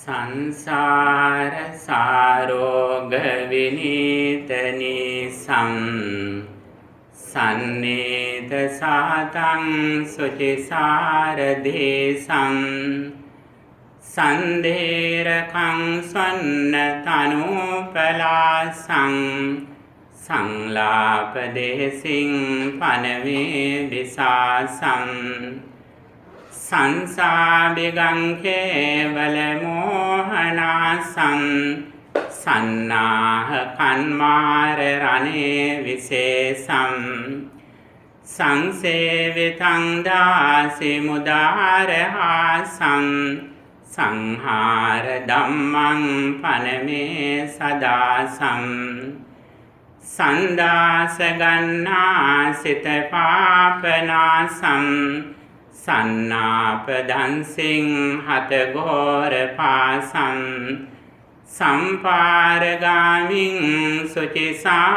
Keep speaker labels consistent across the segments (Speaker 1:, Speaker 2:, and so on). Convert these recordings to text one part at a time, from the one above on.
Speaker 1: සංසාර සාරෝග විනීතනිසං සන්නේත සාතං සුචිසාරදේසං සන්දේරකං සන්න තනෝපලාසං සංලාපදේසින් පනවේ විසාසං සංසාබිගං කේවල මෝහනාසං සන්නාහ කන්මාර රණේ විශේෂං සංසේවිතං දාසි මුදාරහාසං සංහාර ධම්මං පනමේ සදාසං සන්දාස ගන්නා සිත පාපනාසං සන්නාපදන්සිං හතගෝර පාසං සම්පාරගාමින් සුචිසාරවාසං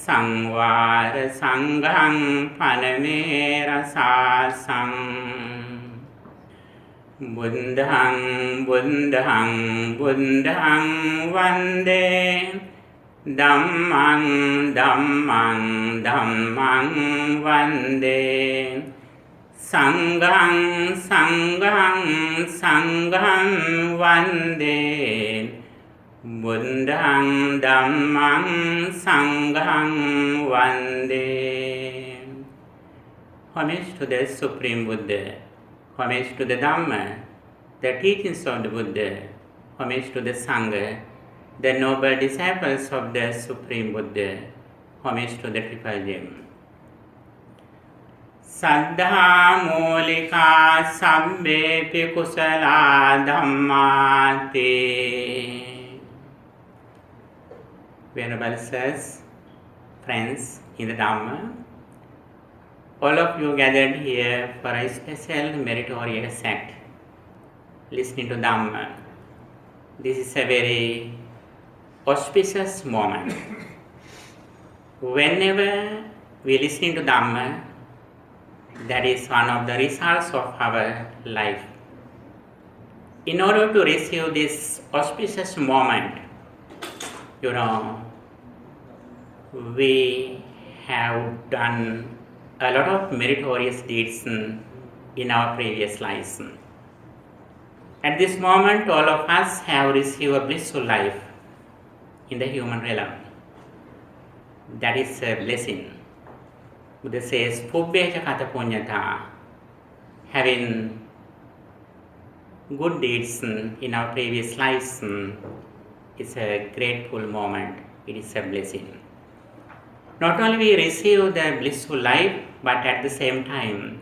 Speaker 1: සංවාර සංඝං පනමේ රසාසං බුද්ධං බුද්ධං බුද්ධං වන්දේ ධම්මං ධම්මං ධම්මං වන්දේ සංඝං සංඝං සංඝං වන්දේ බුද්ධං ධම්මං සංඝං වන්දේ. Homage to the Supreme Buddha, homage to the Dhamma, the teachings of the Buddha, homage to the Sangha, the noble disciples of the Supreme Buddha, homage to the Triple Gem. Saddha Molika Sabbepi Kusala Dhammati. Venerable sirs, friends in the Dhamma, all of you gathered here for a special meritorious act, listening to Dhamma. This is a very auspicious moment. Whenever we listen to Dhamma, that is one of the results of our life. In order to receive this auspicious moment, we have done a lot of meritorious deeds in our previous lives. At this moment, all of us have received a blissful life in the human realm. That is a blessing. Buddha says, 𝒮𝓃 ℒ𝒶𝓃, having good deeds in our previous lives is a grateful moment. It is a blessing. Not only we receive the blissful life, but at the same time,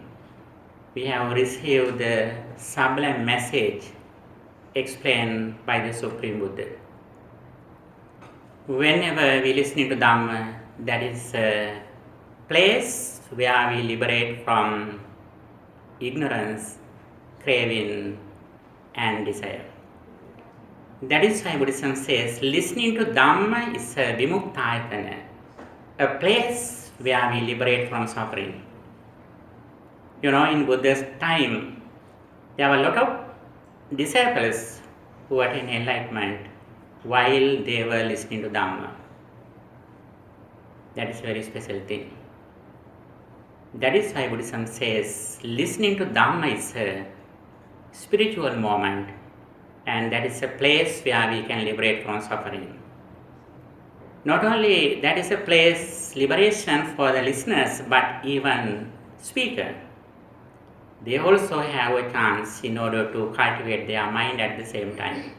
Speaker 1: we have received the sublime message explained by the Supreme Buddha. Whenever we listen to Dhamma, that is a place where we liberate from ignorance, craving, and desire. That is why Buddhism says listening to Dhamma is a 𝒮𝓃 ℒ𝒶𝓃, a place where we liberate from suffering. In Buddha's time, there were a lot of disciples who attained enlightenment while they were listening to Dhamma. That is a very special thing. That is why Buddhism says listening to Dhamma is a spiritual moment, and that is a place where we can liberate from suffering. Not only that is a place liberation for the listeners, but even speaker. They also have a chance in order to cultivate their mind at the same time.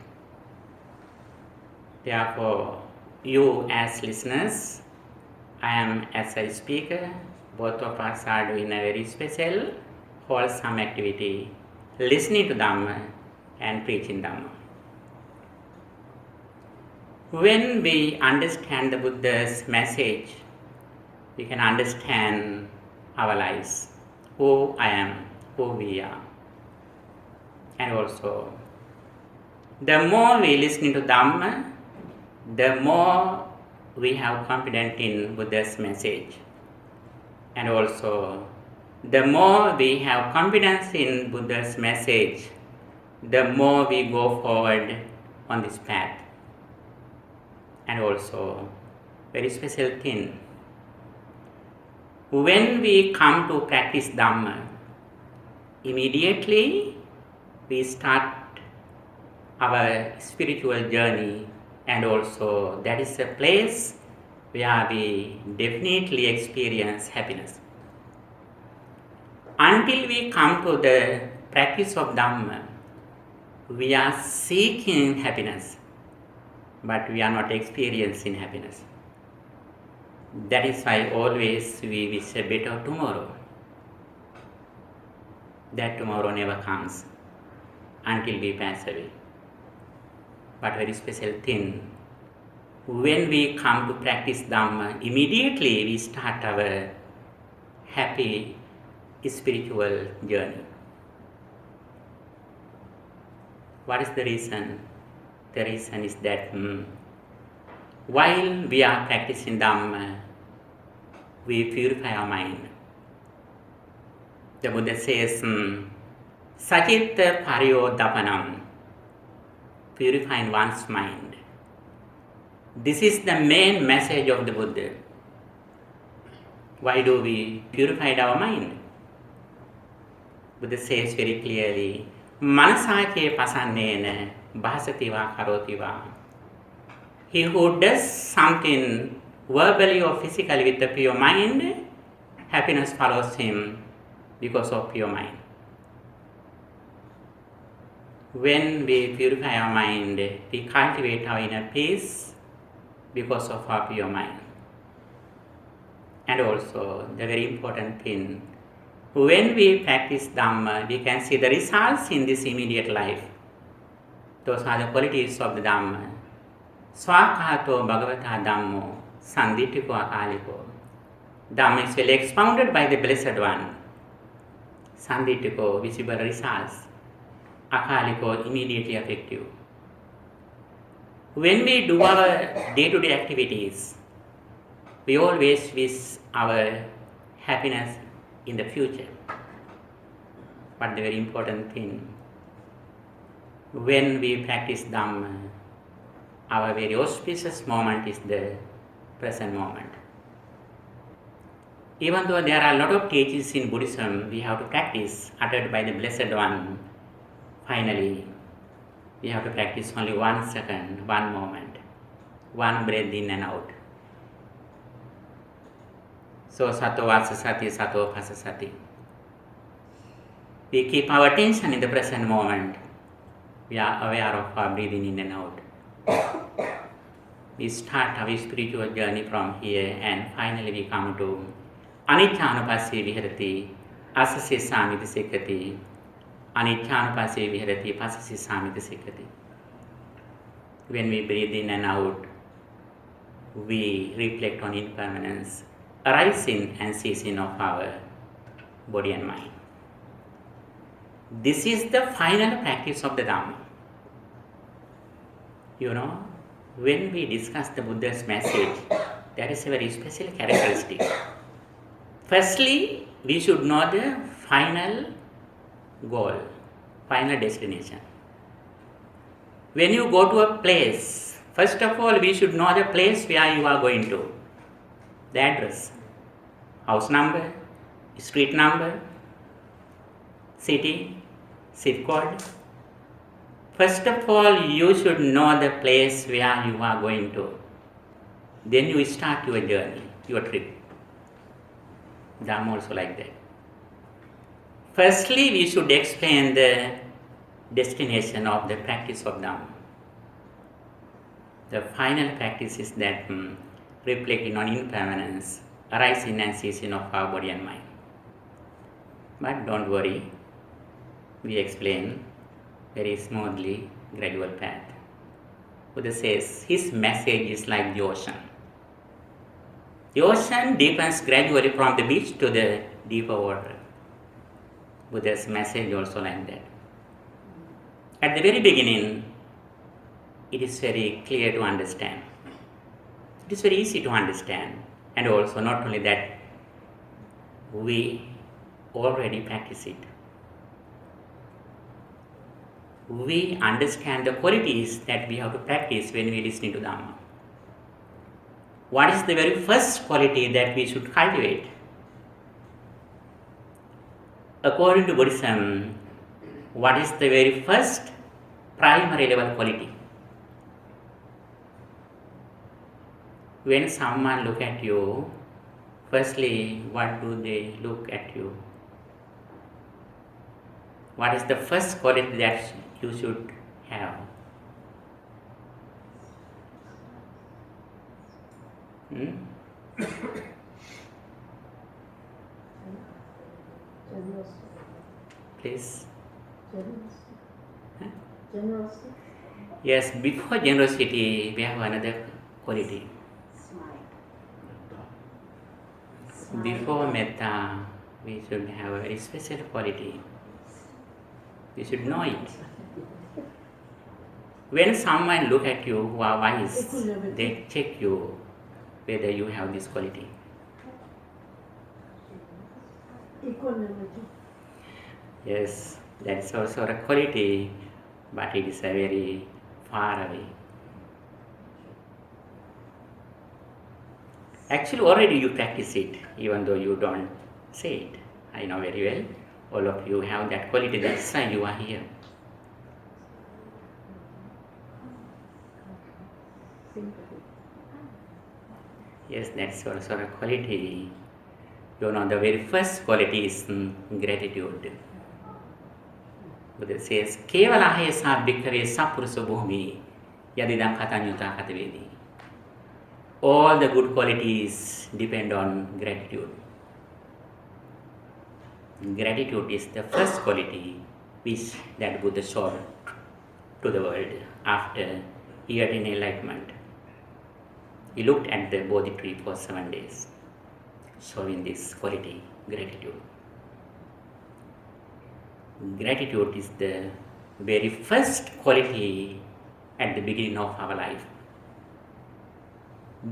Speaker 1: Therefore, you as listeners, I am as a speaker, both of us are doing a very special, wholesome activity, listening to Dhamma and preaching Dhamma. When we understand the Buddha's message, we can understand our lives, who I am, who we are. And also, the more we listen to Dhamma, the more we have confidence in Buddha's message. And also, the more we have confidence in Buddha's message, the more we go forward on this path. And also, very special thing, when we come to practice Dhamma, immediately we start our spiritual journey, and also that is a place where we definitely experience happiness. Until we come to the practice of Dhamma, we are seeking happiness, but we are not experiencing happiness. That is why always we wish a better tomorrow. That tomorrow never comes until we pass away. But very special thing, when we come to practice Dhamma, immediately we start our happy spiritual journey. What is the reason? The reason is that while we are practicing Dhamma, we purify our mind. The Buddha says, 𝒮𝓃 ℒ𝒶𝓃 purifying one's mind. This is the main message of the Buddha. Why do we purify our mind? Buddha says very clearly, මනසාචේ පසන්නේන භාසතිවා කරෝතිවා. He who does something verbally or physically with the pure mind, happiness follows him because of pure mind. When we purify our mind, we cultivate our inner peace because of our pure mind. And also, the very important thing, when we practice Dhamma, we can see the results in this immediate life. Those are the qualities of the Dhamma. 𝒮𝓃 ℒ𝒶𝓃 ℒ𝒏 𝒪𝑑𝒃 ℒ𝐴𝐻𝐿𝐼𝐻. Dhamma is well expounded by the Blessed One. 𝒪𝑑𝒃, visible results. ℒ𝐴𝐻𝐿𝐼𝐻, immediately effective. When we do our day-to-day activities, we always wish our happiness in the future. But the very important thing, when we practice Dhamma, our very auspicious moment is the present moment. Even though there are a lot of teachings in Buddhism we have to practice, uttered by the Blessed One, finally, we have to practice only 1 second, 1 moment, 1 breath in and out. So, sato vassa sati, sato phassa sati. We keep our attention in the present moment. We are aware of our breathing in and out. We start our spiritual journey from here, and finally we come to anicca-anupassī viharaति, assassī-sāmiti sikkati. Anicca-anupassī viharaति, passassī-sāmiti sikkati. When we breathe in and out, we reflect on impermanence, arising and ceasing of our body and mind. This is the final practice of the Dhamma. You know, when we discuss the Buddha's message, there is a very special characteristic. Firstly, we should know the final goal, final destination. When you go to a place, first of all, we should know the place where you are going to. The address, house number, street number, city, zip code. First of all, you should know the place where you are going to. Then you start your journey, your trip. Dhamma also like that. Firstly, we should explain the destination of the practice of Dhamma. The final practice is that reflecting on impermanence, arising and ceasing of our body and mind. But don't worry, we explain very smoothly, gradual path. Buddha says his message is like the ocean. The ocean deepens gradually from the beach to the deeper water. Buddha's message also like that. At the very beginning, it is very clear to understand. It is very easy to understand. And also, not only that, we already practice it. we understand the qualities that we have to practice when we listen to Dhamma. What is the very first quality that we should cultivate? According to Buddhism, what is the very first primary level quality? When someone look at you, firstly, what do they look at you? What is the first quality that you should have? Please.
Speaker 2: Generosity.
Speaker 1: Yes, before generosity, we have another quality. Before metta, we should have a very special quality. We should know it. When someone look at you who are wise, they check you whether you have this quality.
Speaker 2: Equanimity.
Speaker 1: Yes, that's also a quality, but it is a very far away. Actually, already you practice it, even though you don't say it. I know very well. All of you have that quality, that's why you are here. Yes, that's also a quality. You know, the very first quality is gratitude. Buddha says, 𝒮𝓾 ℒ𝒶𝓃𝓀 ℒ𝒶 bhumi yadidam 𝒮𝓃 ℒ𝒶𝓃. All the good qualities depend on gratitude. Gratitude is the first quality which that Buddha showed to the world after he attained enlightenment. He looked at the Bodhi tree for 7 days, showing this quality, gratitude. Gratitude is the very first quality at the beginning of our life.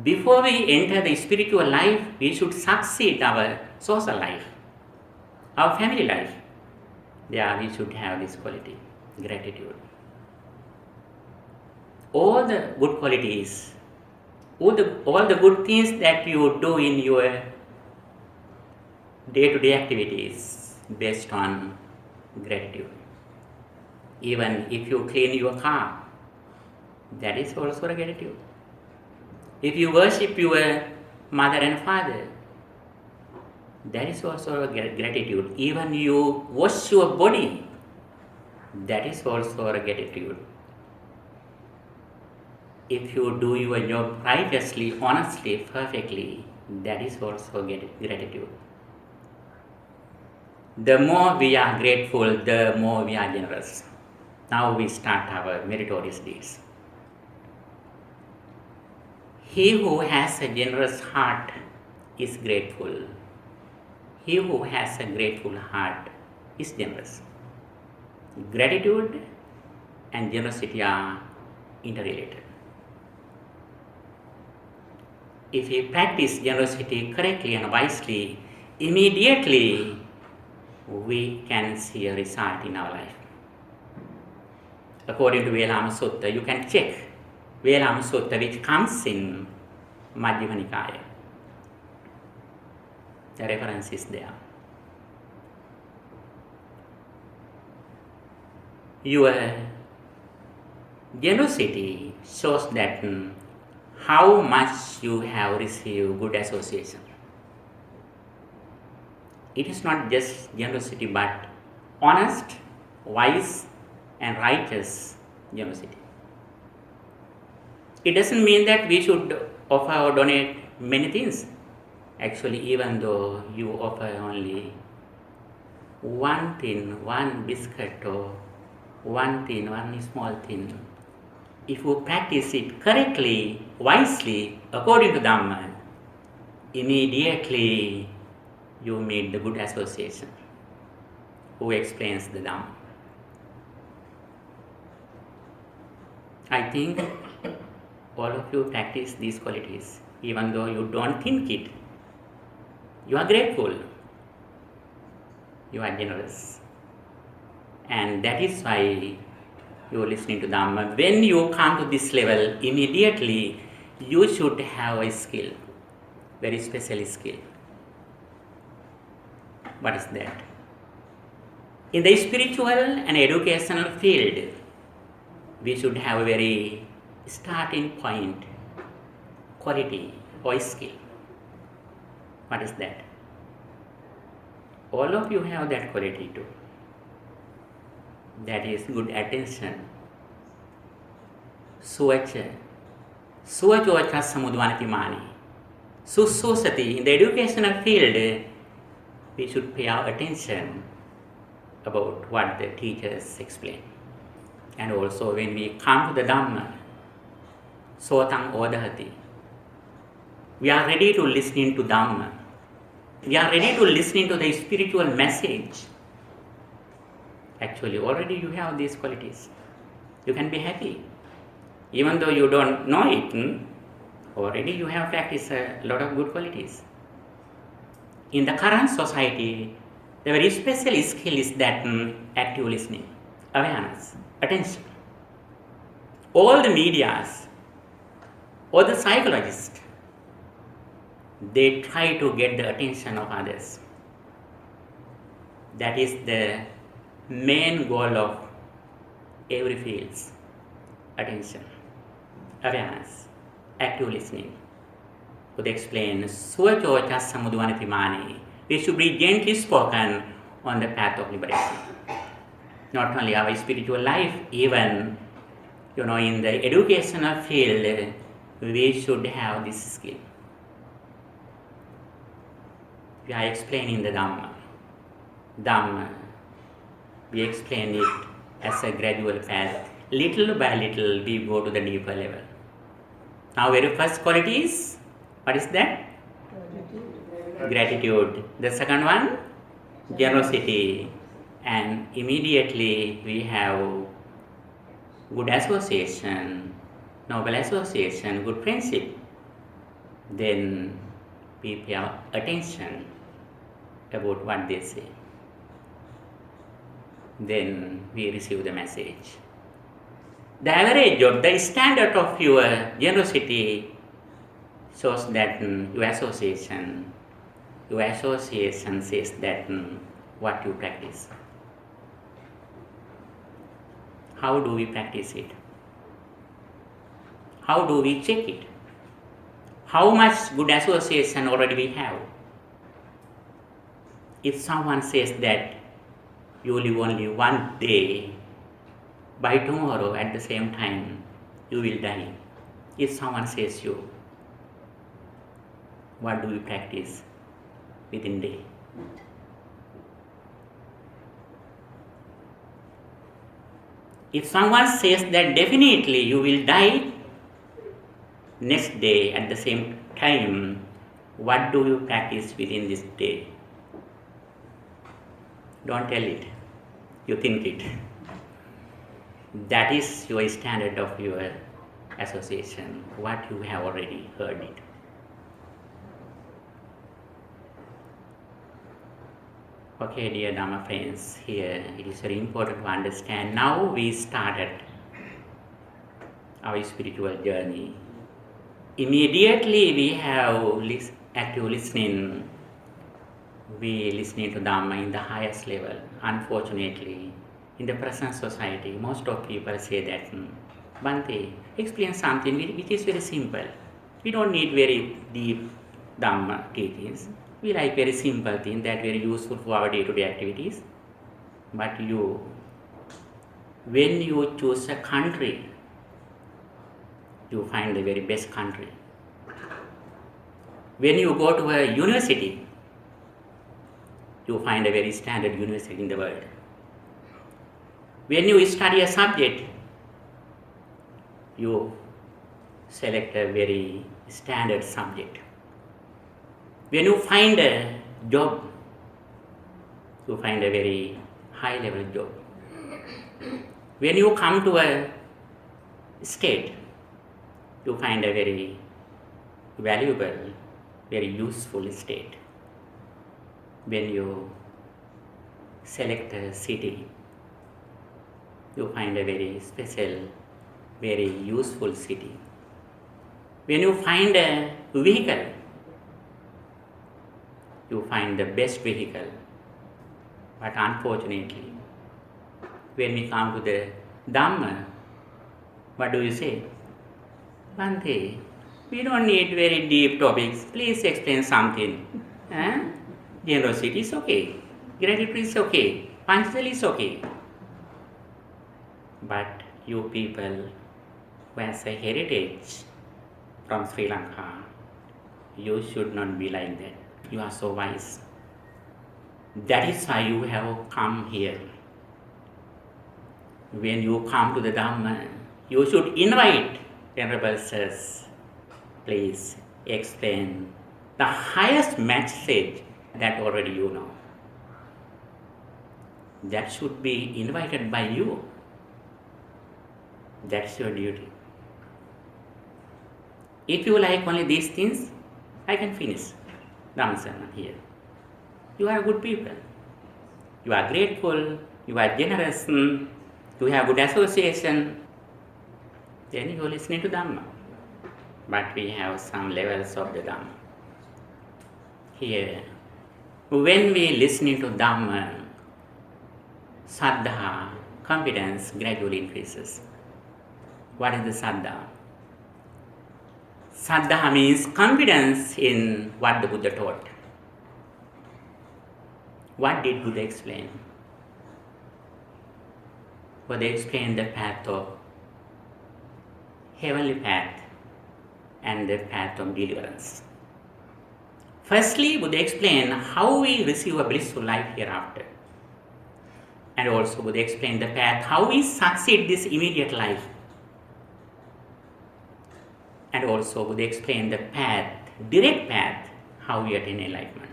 Speaker 1: Before we enter the spiritual life, we should succeed our social life, our family life. There we should have this quality, gratitude. All the good qualities, all the good things that you do in your day-to-day activities based on gratitude. Even if you clean your car, that is also a gratitude. If you worship your mother and father, that is also a gratitude. Even you wash your body, that is also a gratitude. If you do your job righteously, honestly, perfectly, that is also gratitude. The more we are grateful, the more we are generous. Now we start our meritorious deeds. He who has a generous heart is grateful. He who has a grateful heart is generous. Gratitude and generosity are interrelated. If we practice generosity correctly and wisely, immediately we can see a result in our life. According to 𝐴 Sutta, you can check 𝐴 Sutta, which comes in Majjhima Nikaya. The reference is there. Your generosity shows that how much you have received good association. It is not just generosity, but honest, wise, and righteous generosity. It doesn't mean that we should offer or donate many things. Actually, even though you offer only one thing, one biscuit or one thing, one small thing, if you practice it correctly, wisely, according to Dhamma, immediately you meet the good association who explains the Dhamma. I think all of you practice these qualities, even though you don't think it. You are grateful, you are generous, and that is why you are listening to Dhamma. When you come to this level, immediately you should have a skill, very special skill. What is that? In the spiritual and educational field, we should have a very starting point, quality or skill. What is that? All of you have that quality too. That is good attention. 𝒮𝓃 ℒ𝒶𝓃 ℒ𝒶𝓃. In the educational field, we should pay our attention about what the teachers explain. And also when we come to the Dhamma, 𝒉තං ὠdahati, we are ready to listen to Dhamma. We are ready to listen to the spiritual message. Actually, already you have these qualities. You can be happy. Even though you don't know it, already you have practiced a lot of good qualities. In the current society, the very special skill is that active listening, awareness, attention. All the medias, all the psychologists, they try to get the attention of others. That is the main goal of every field. Attention, awareness, active listening. Could explain 𝒮𝓃 ℒ𝒶𝓃. We should be gently spoken on the path of liberation. Not only our spiritual life, even in the educational field, we should have this skill. We are explaining the Dhamma. Dhamma, we explain it as a gradual path. Little by little, we go to the deeper level. Now, very first quality is, what is that? Gratitude. The second one, generosity. And immediately we have good association, noble association, good friendship. Then we pay attention about what they say. Then we receive the message. The average of the standard of your generosity shows that your association says that what you practice. How do we practice it? How do we check it? How much good association already we have? If someone says that you live only one day, by tomorrow at the same time you will die. If someone says you, what do you practice within day? If someone says that definitely you will die next day at the same time, what do you practice within this day? Don't tell it. You think it. That is your standard of your association, what you have already heard it. Okay, dear Dhamma friends, here it is very important to understand. Now we started our spiritual journey. Immediately we have active listening. We listening to Dhamma in the highest level. Unfortunately, in the present society, most of people say that, Bhante, explain something which is very simple. We don't need very deep Dhamma teachings. We like very simple things that very useful for our day-to-day activities. But when you choose a country, you find the very best country. When you go to a university, you find a very standard university in the world. When you study a subject, you select a very standard subject. When you find a job, you find a very high level job. When you come to a state, you find a very valuable, very useful state. When you select a city, you find a very special, very useful city. When you find a vehicle, you find the best vehicle. But unfortunately, when we come to the Dhamma, what do you say? Bhante, we don't need very deep topics. Please explain something. Generosity is okay. Gratitude is okay. Panchajali is okay. But you people who has a heritage from Sri Lanka, you should not be like that. You are so wise. That is why you have come here. When you come to the Dhamma, you should invite Venerable Sirs. Please explain the highest message that already you know. That should be invited by you. That's your duty. If you like only these things, I can finish Dhamma sermon here. You are good people. You are grateful. You are generous. You have good association. Then you are listening to Dhamma. But we have some levels of the Dhamma. Here, when we listening to Dhamma, Saddha, confidence gradually increases. What is the Saddha? Saddha means confidence in what the Buddha taught. What did Buddha explain? Buddha explained the path of heavenly path and the path of deliverance. Firstly, Buddha explained how we receive a blissful life hereafter. And also Buddha explained the path, how we succeed this immediate life. And also Buddha explained the path, direct path, how we attain enlightenment.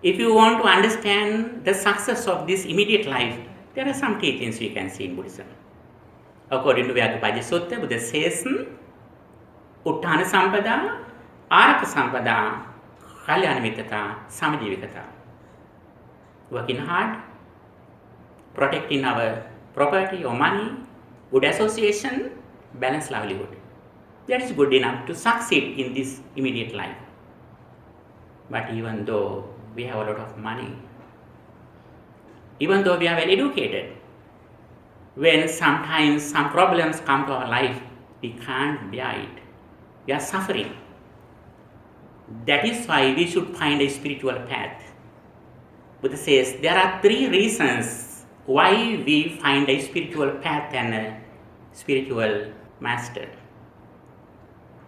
Speaker 1: If you want to understand the success of this immediate life, there are some teachings we can see in Buddhism. According to 𝒮𝓃 Sutta, Buddha says, Utthana Sampada, Araka Sampada, Kalyanamittata, Samajivikata. Working hard, protecting our property or money, good association, balanced livelihood. That is good enough to succeed in this immediate life. But even though we have a lot of money, even though we are well educated, when sometimes some problems come to our life, we can't bear it. We are suffering. That is why we should find a spiritual path. Buddha says there are 3 reasons why we find a spiritual path and a spiritual master.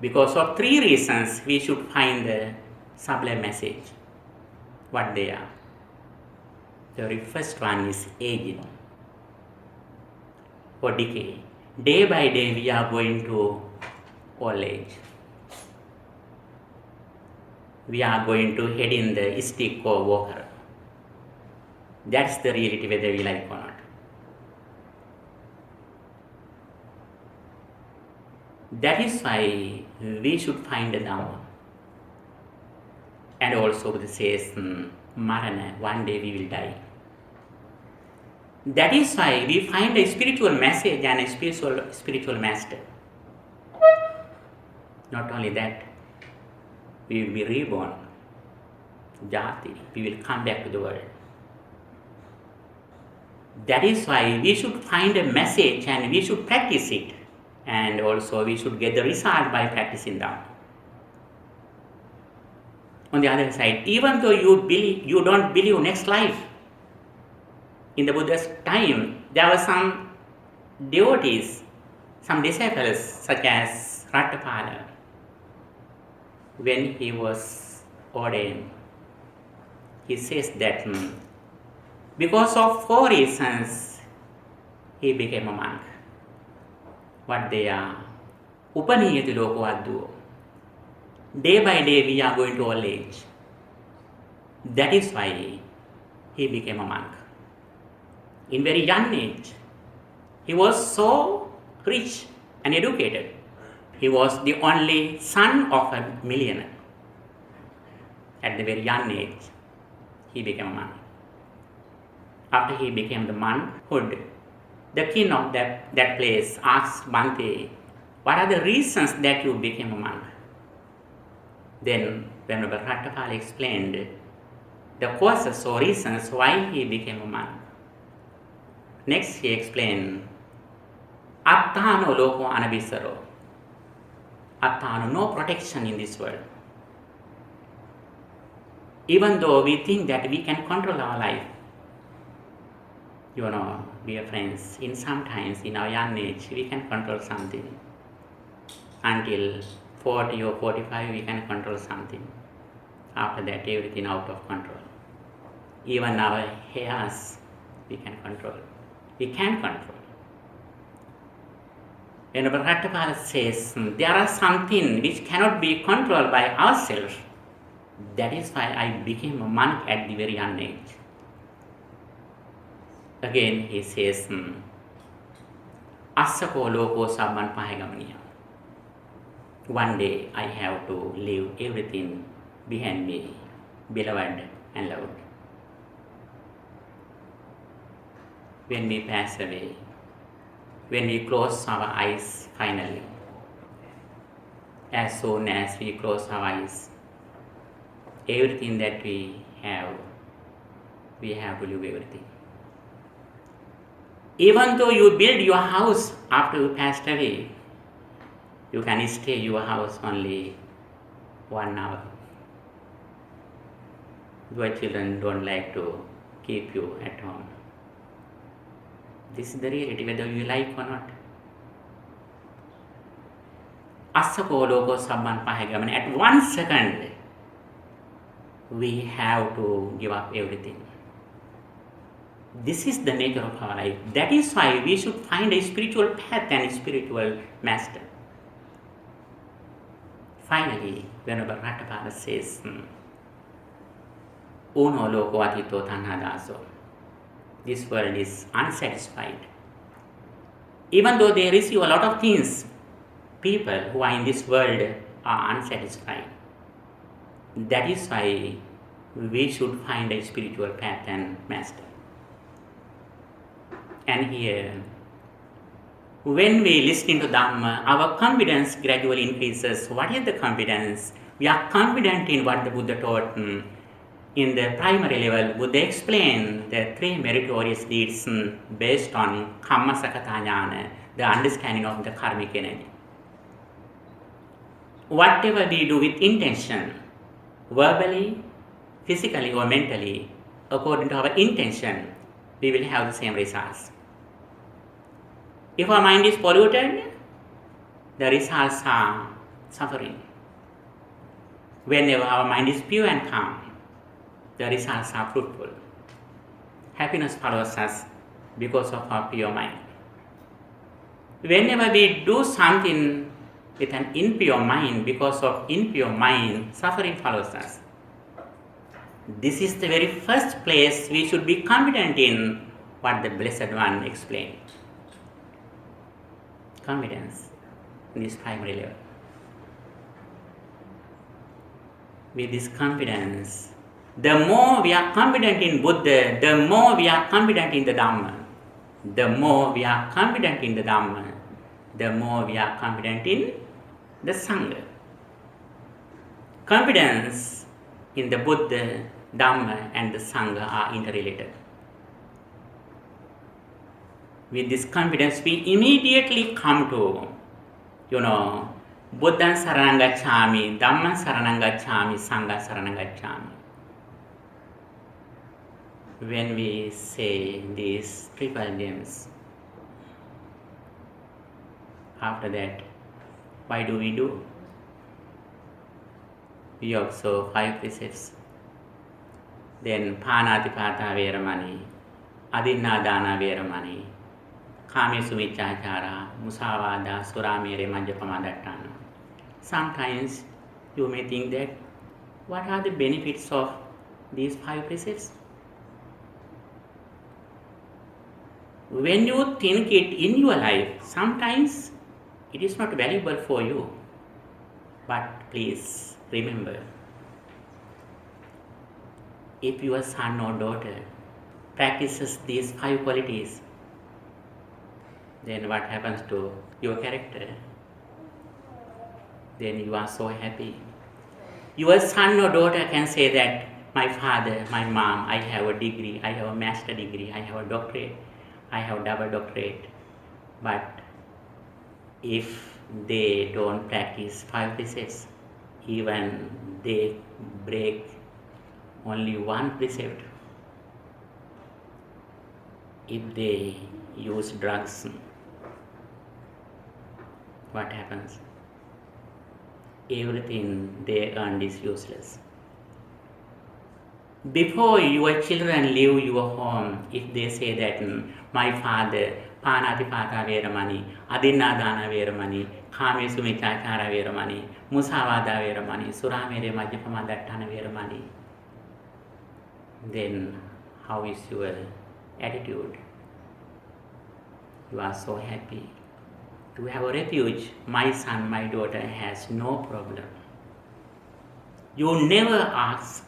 Speaker 1: Because of 3 reasons, we should find the sublime message. What they are? The very first one is aging or decay. Day by day, we are going to old age. We are going to head in the 𝒮𝓃 That's the reality, whether we like or not. That is why we should find the Dhamma. And also Buddha says, Moreno, one day we will die. That is why we find a spiritual message and a spiritual master. Not only that, we will be reborn, jati, we will come back to the world. That is why we should find a message and we should practice it. And also we should get the result by practicing Dhamma. On the other side, even though you don't believe next life, in the Buddha's time, there were some devotees, some disciples, such as Rattapala. When he was ordained, he says that because of 4 reasons, he became a monk. What they are? 𝒮𝓃 Day by day we are going to old age. That is why he became a monk. In very young age, he was so rich and educated. He was the only son of a millionaire. At the very young age, he became a monk. After he became the monkhood, The king of that place asked Bhante, what are the reasons that you became a monk? Then Venerable 𝒮𝓾 explained the causes or reasons why he became a monk. Next he explained, 𝒮𝓃 ℒ𝒶𝓃. 𝒮𝓃, no protection in this world. Even though we think that we can control our life, dear friends, in sometimes in our young age we can control something. Until 40 or 45 we can control something. After that everything out of control. Even our hairs we can control. We can control. Venerable 𝒮𝓾 says there are something which cannot be controlled by ourselves. That is why I became a monk at the very young age. Again he says, 𝒮𝓃 ℒ𝒶𝓃𝓀𝒶. One day I have to leave everything behind me, beloved and loved. When we pass away, when we close our eyes finally, as soon as we close our eyes, everything that we have to leave everything. Even though you build your house after you passed away, you can stay in your house only 1 hour. Your children don't like to keep you at home. This is the reality, whether you like or not. 𝒮𝓃 ℒ𝒶𝓃. At 1 second, we have to give up everything. This is the nature of our life. That is why we should find a spiritual path and a spiritual master. Finally, Venerable 𝒮𝓾 says, Uno loko atito tanhadaso. This world is unsatisfied. Even though they receive a lot of things, people who are in this world are unsatisfied. That is why we should find a spiritual path and master. And here, when we listen to Dhamma, our confidence gradually increases. What is the confidence? We are confident in what the Buddha taught. In the primary level, Buddha explained the 3 meritorious deeds based on 𝐺𝐼𝐴, the understanding of the karmic energy. Whatever we do with intention, verbally, physically or mentally, according to our intention, we will have the same results. If our mind is polluted, the results are suffering. Whenever our mind is pure and calm, the results are fruitful. Happiness follows us because of our pure mind. Whenever we do something with an impure mind, because of impure mind, suffering follows us. This is the very first place we should be confident in what the Blessed One explained. Confidence in this primary level. With this confidence, the more we are confident in Buddha, the more we are confident in the Dhamma. The more we are confident in the Dhamma, the more we are confident in the Sangha. Confidence in the Buddha, Dhamma and the Sangha are interrelated. With this confidence, we immediately come to, Buddhaṃ saraṇaṃ gacchāmi, Dhammaṃ saraṇaṃ gacchāmi, Sanghaṃ saraṇaṃ gacchāmi. When we say these triple gems, after that, what do? We observe 5 precepts. Then pāṇātiپātā vēramaṇī, adinādāna vēramaṇī, kāmesu micchācārā, musāvādā, surāmere, majjapamadaṭṭāna. Sometimes you may think that, what are the benefits of these 5 precepts? When you think it in your life, sometimes it is not valuable for you. But please remember, if your son or daughter practices these 5 qualities, then what happens to your character? Then you are so happy. Your son or daughter can say that, my father, my mom, I have a degree, I have a master degree, I have a doctorate, I have double doctorate. But if they don't practice 5 precepts, even they break only 1 precept, if they use drugs, what happens? Everything they earned is useless. Before your children leave your home, if they say that, my father, Panatipata Veramani, Adinadana Veramani, Kamesu Michachara Veramani, Musavada Veramani, Suramere Majapamadattana Veramani, then how is your attitude? You are so happy to have a refuge. My son, my daughter has no problem. You never ask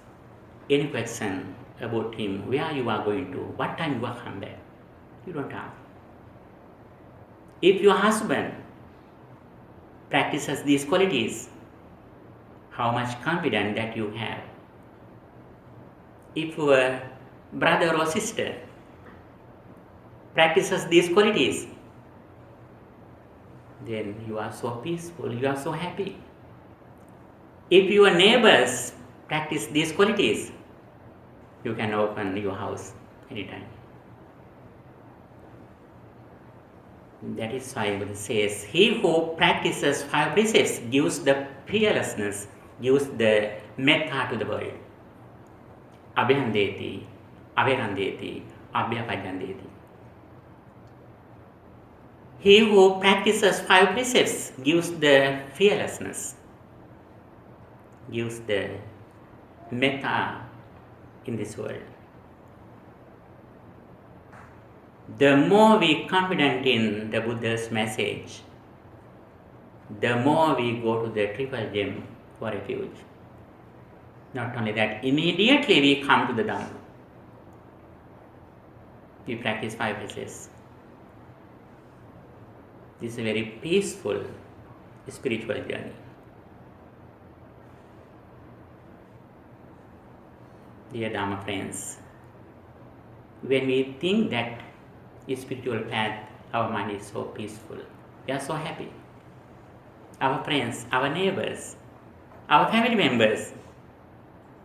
Speaker 1: any question about him, where you are going to, what time you will come back. You don't ask. If your husband practices these qualities, how much confidence that you have. If your brother or sister practices these qualities, then you are so peaceful, you are so happy. If your neighbors practice these qualities, you can open your house anytime. That is why Buddha says, he who practices 5 precepts gives the fearlessness, gives the metta to the world. Abhyandeti, averandeti, abhyapajandeti. He who practices 5 precepts gives the fearlessness, gives the metta in this world. The more we confident in the Buddha's message, the more we go to the triple gem for refuge. Not only that, immediately we come to the Dhamma. We practice 5 precepts. This is a very peaceful spiritual journey. Dear Dhamma friends, when we think that spiritual path, our mind is so peaceful. We are so happy. Our friends, our neighbors, our family members,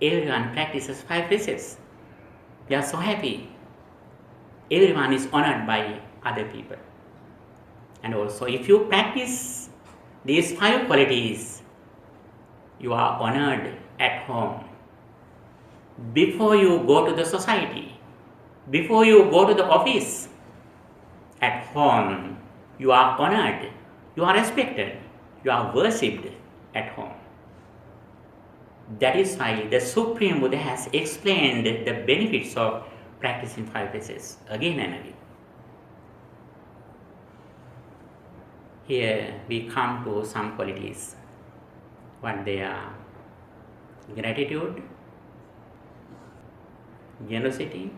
Speaker 1: everyone practices 5 precepts. We are so happy. Everyone is honored by other people. And also, if you practice these 5 qualities, you are honored at home. Before you go to the society, before you go to the office, at home, you are honored, you are respected, you are worshipped at home. That is why the Supreme Buddha has explained the benefits of practicing 5 precepts again and again. Here we come to some qualities. What they are: gratitude, generosity,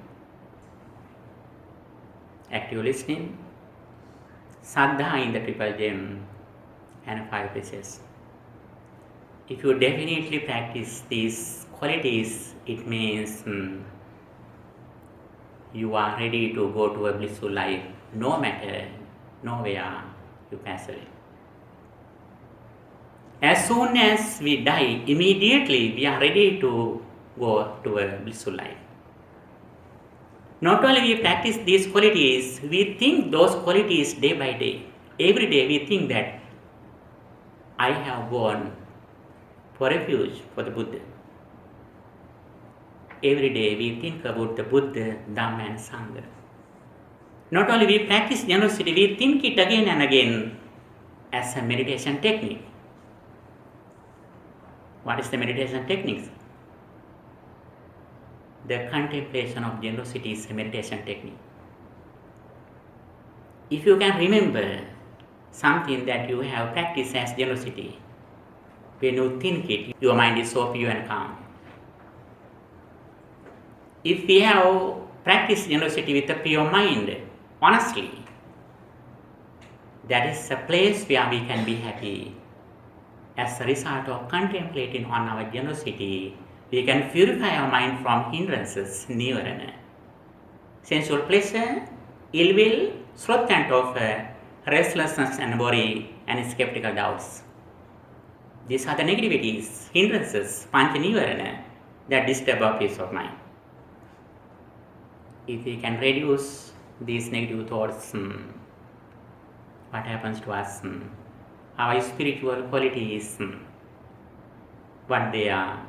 Speaker 1: active listening, saddha in the triple gem, and 5 precepts. If you definitely practice these qualities, it means you are ready to go to a blissful life, no matter nowhere you pass away. As soon as we die, immediately we are ready to go to a blissful life. Not only we practice these qualities, we think those qualities day by day. Every day we think that I have gone for refuge for the Buddha. Every day we think about the Buddha, Dhamma and Sangha. Not only we practice generosity, we think it again and again as a meditation technique. What is the meditation technique? The contemplation of generosity is a meditation technique. If you can remember something that you have practiced as generosity, when you think it, your mind is so pure and calm. If we have practiced generosity with a pure mind, honestly, That is a place where we can be happy. As a result of contemplating on our generosity, we can purify our mind from hindrances, 𝐁𝐻𝐿, sensual pleasure, ill will, sloth and torpor, restlessness and worry, and skeptical doubts. These are the negativities, hindrances, pancha 𝐁𝐻𝐿, that disturb our peace of mind. If we can reduce these negative thoughts, what happens to us? Our spiritual qualities, what they are.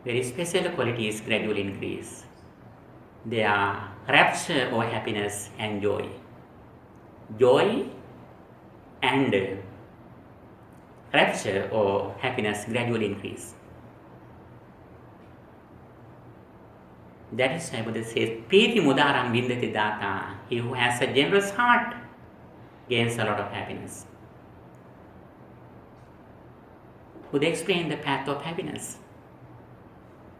Speaker 1: Very special qualities gradually increase. They are rapture or happiness and joy. Joy and rapture or happiness gradually increase. That is why Buddha says, 𝒮𝓃 ℒ𝒶𝓃 ℒ𝒂. He who has a generous heart gains a lot of happiness. Buddha explained the path of happiness.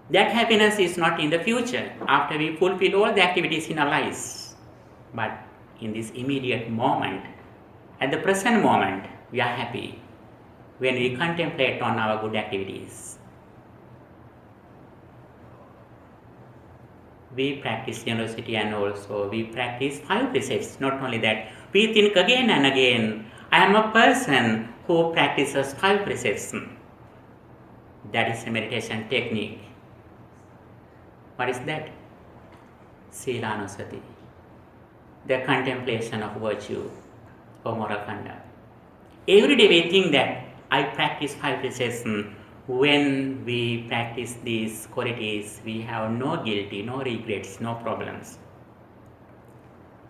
Speaker 1: That happiness is not in the future, after we fulfill all the activities in our lives, but in this immediate moment, at the present moment, we are happy when we contemplate on our good activities. We practice generosity and also we practice 5 precepts. Not only that, we think again and again, I am a person who practices 5 precepts. That is a meditation technique. What is that? Silanusati, the contemplation of virtue or moral conduct. Every day we think that I practice 5 precepts. When we practice these qualities, we have no guilty, no regrets, no problems.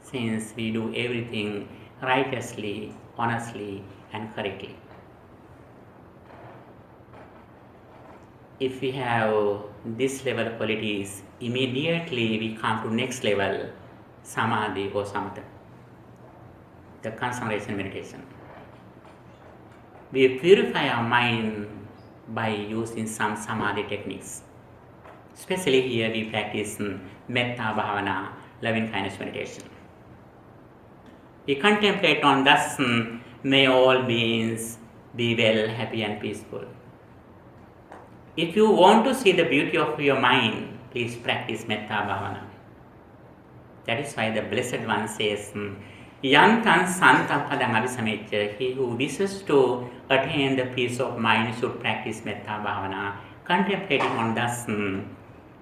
Speaker 1: Since we do everything righteously, honestly, and correctly. If we have this level of qualities, immediately we come to next level, samadhi or samatha, the concentration meditation. We purify our mind by using some samadhi techniques. Especially here we practice metta bhavana, loving kindness meditation. We contemplate on thus, may all beings be well, happy and peaceful. If you want to see the beauty of your mind, please practice metta bhavana. That is why the Blessed One says, Yantan Santa Padang Abhisamecha, he who wishes to attain the peace of mind should practice metta bhavana, contemplating on thus,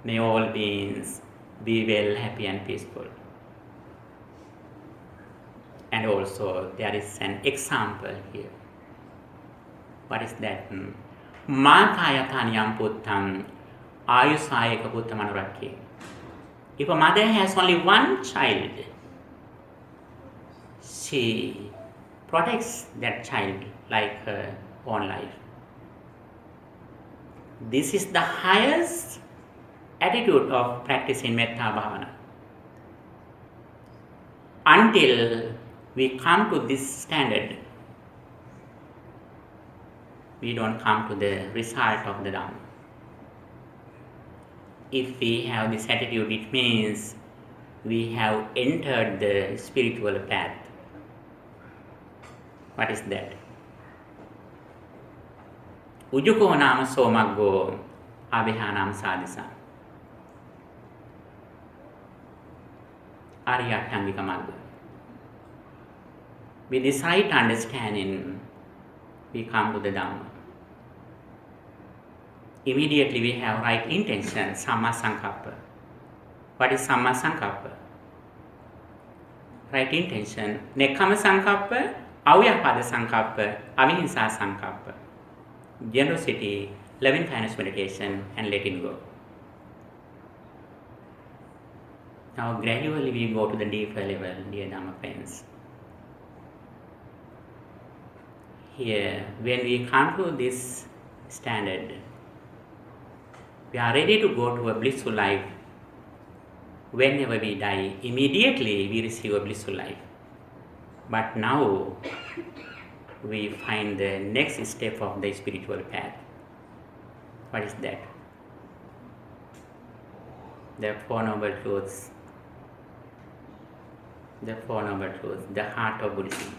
Speaker 1: may all beings be well, happy and peaceful. And also there is an example here. What is that? Mātāyatāniyam puttam āyusāyeka puttam anurakkhye. If a mother has only one child, she protects that child like her own life. This is the highest attitude of practicing metta bhavana. Until we come to this standard, we don't come to the result of the Dhamma. If we have this attitude, it means we have entered the spiritual path. What is that? Ujjuko nama somaggo abhihanam sadhisa. Aryaṭṭhaṅgika magga. With this right understanding, we come to the Dhamma. Immediately we have right intention, samma sankappa. What is samma sankappa? Right intention. Nekkhamma sankappa, avyapada sankappa, avihimsa sankappa. Generosity, loving kindness meditation, and letting go. Now gradually we go to the deeper level, dear Dhamma friends. Here, when we come to this standard, we are ready to go to a blissful life. Whenever we die, immediately we receive a blissful life. But now, we find the next step of the spiritual path. What is that? The Four Noble Truths. the Four Noble Truths, the heart of Buddhism.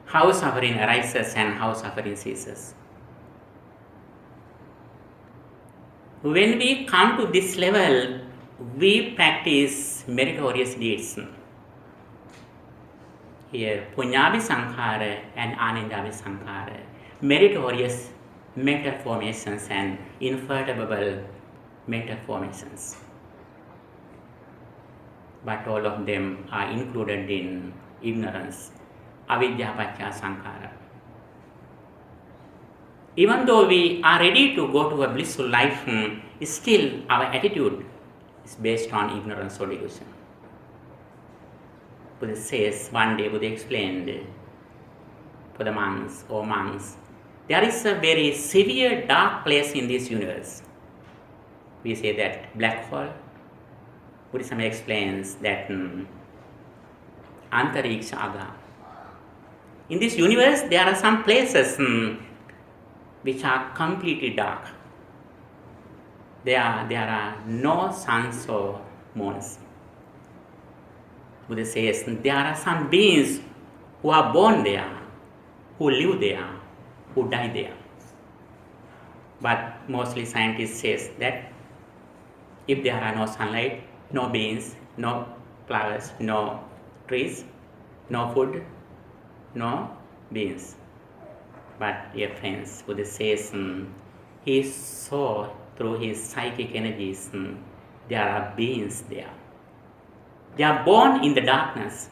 Speaker 1: How suffering arises and how suffering ceases. When we come to this level, we practice meritorious deeds. Here, Punyavi Sankhara and Anandavi Sankhara, meritorious mental formations and invertible mental formations. But all of them are included in ignorance, avidya paccaya sankhara. Even though we are ready to go to a blissful life, still our attitude is based on ignorance or delusion. Buddha says, one day Buddha explained for the monks, there is a very severe dark place in this universe. We say that black hole. Buddhism explains that 𝒮𝓾 In this universe, there are some places which are completely dark. There are no suns or moons. Buddha says there are some beings who are born there, who live there, who die there. But mostly scientists say that if there are no sunlight, no beings, no flowers, no trees, no food, no beings. But dear friends, Buddha says he saw through his psychic energies there are beings there. They are born in the darkness.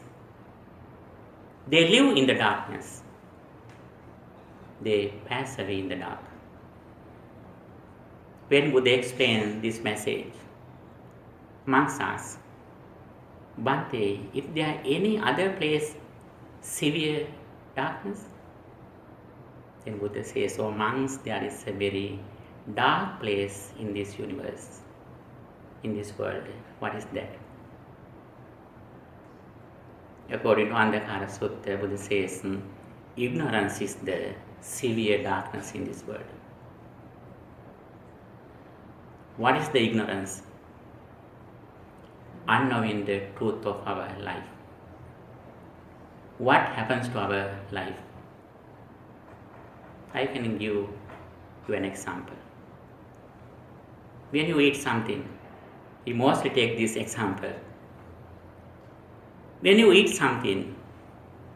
Speaker 1: They live in the darkness. They pass away in the dark. When Buddha explained this message, monks asked, Bhante, if there are any other place severe darkness? Then Buddha says, oh monks, there is a very dark place in this universe, in this world. What is that? According to 𝒮𝓾 Sutta, Buddha says, ignorance is the severe darkness in this world. What is the ignorance? Unknowing the truth of our life. What happens to our life? I can give you an example. When you eat something, we mostly take this example. When you eat something,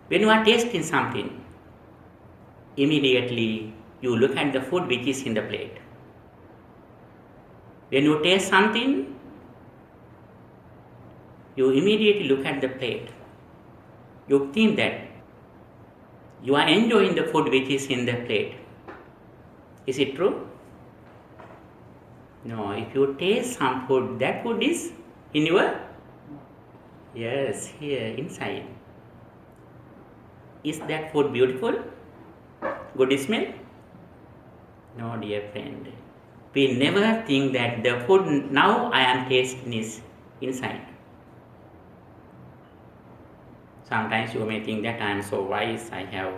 Speaker 1: when you are tasting something, immediately you look at the food which is in the plate. When you taste something, you immediately look at the plate. You think that you are enjoying the food which is in the plate. Is it true? No, if you taste some food, that food is in your, yes, here inside. Is that food beautiful? Good smell? No, dear friend. We never think that the food now I am tasting is inside. Sometimes you may think that I am so wise, I have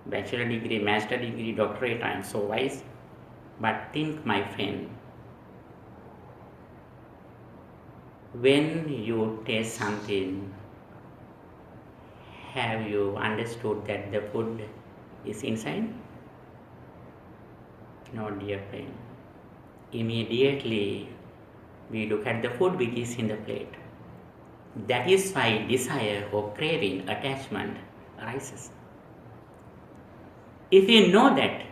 Speaker 1: bachelor degree, master degree, doctorate, I am so wise. But think, my friend, when you taste something, have you understood that the food is inside? No, dear friend. Immediately we look at the food which is in the plate. That is why desire or craving, attachment arises. If we know that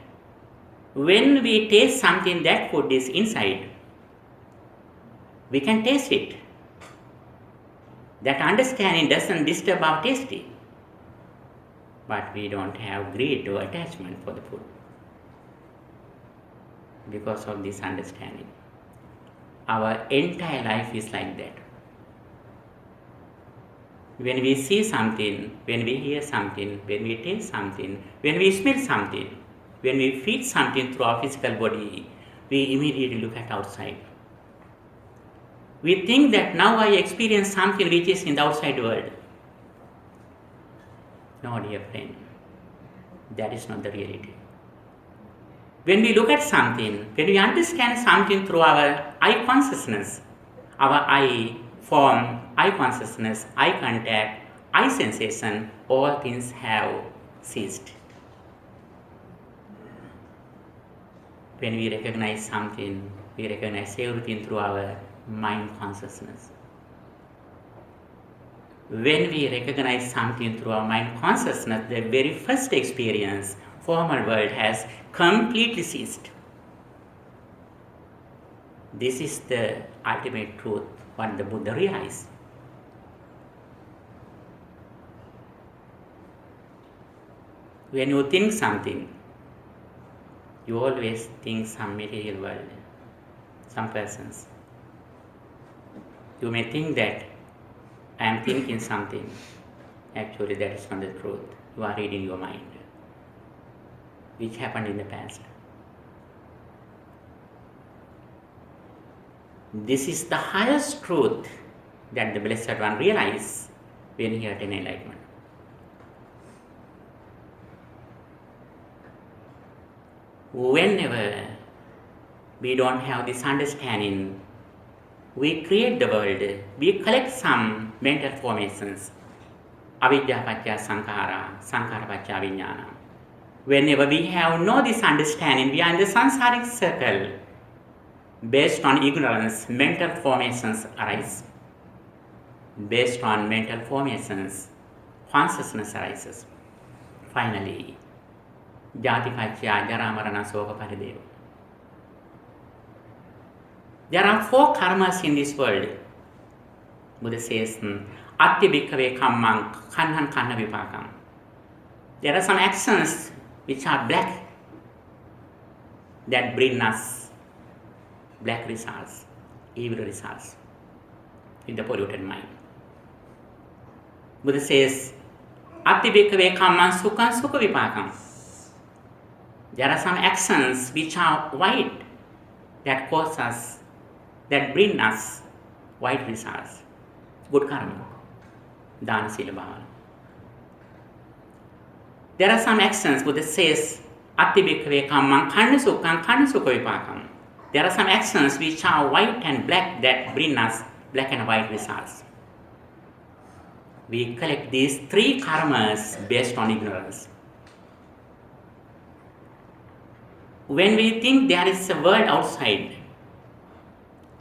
Speaker 1: when we taste something, that food is inside, we can taste it. That understanding doesn't disturb our tasting. But we don't have greed or attachment for the food because of this understanding. Our entire life is like that. When we see something, when we hear something, when we taste something, when we smell something, when we feel something through our physical body, we immediately look at outside. We think that now I experience something which is in the outside world. No, dear friend, that is not the reality. When we look at something, when we understand something through our eye consciousness, our eye form eye consciousness, eye contact, eye sensation, all things have ceased. When we recognize something, we recognize everything through our mind consciousness. When we recognize something through our mind consciousness, the very first experience, formal world, has completely ceased. This is the ultimate truth, what the Buddha realized. When you think something, you always think some material world, some persons. You may think that I am thinking something. Actually, that is not the truth. You are reading your mind, which happened in the past. This is the highest truth that the Blessed One realized when he attained enlightenment. Whenever we don't have this understanding, we create the world, we collect some mental formations. Avidya paccaya sankhara, sankhara paccaya vijnana. Whenever we have no this understanding, we are in the samsaric circle. Based on ignorance, mental formations arise. Based on mental formations, consciousness arises. Finally, jati paccaya jara marana soka parideva. There are 4 karmas in this world. Buddha says, atti bhikkhave kammang kanhan kanna vipakam. There are some actions which are black that bring us black results, evil results in the polluted mind. Buddha says, atti bhikkhave kammang sukham sukha vipakam. There are some actions which are white that cause us, that bring us white results, good karma, dana sila bhavana. There are some actions, Buddha says, atti bhikkhave kammang khanna sukha vipakam. There are some actions which are white and black that bring us black and white results. We collect these 3 karmas based on ignorance. When we think there is a world outside,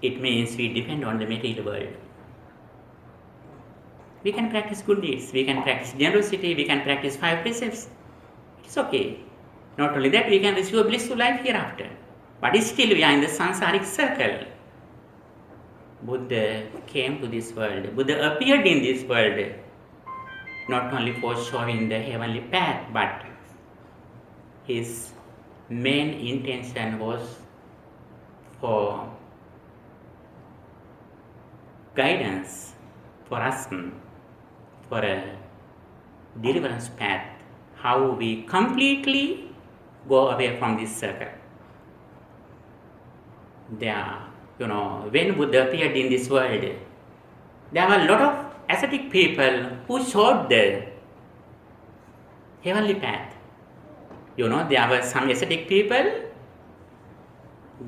Speaker 1: it means we depend on the material world. We can practice good deeds, we can practice generosity, we can practice 5 precepts. It's okay. Not only that, we can receive a blissful life hereafter. But still we are in the samsaric circle. Buddha came to this world. Buddha appeared in this world not only for showing the heavenly path, but his main intention was for guidance for us, for a deliverance path, how we completely go away from this circle. There, when Buddha appeared in this world, there were a lot of ascetic people who showed the heavenly path. There were some ascetic people,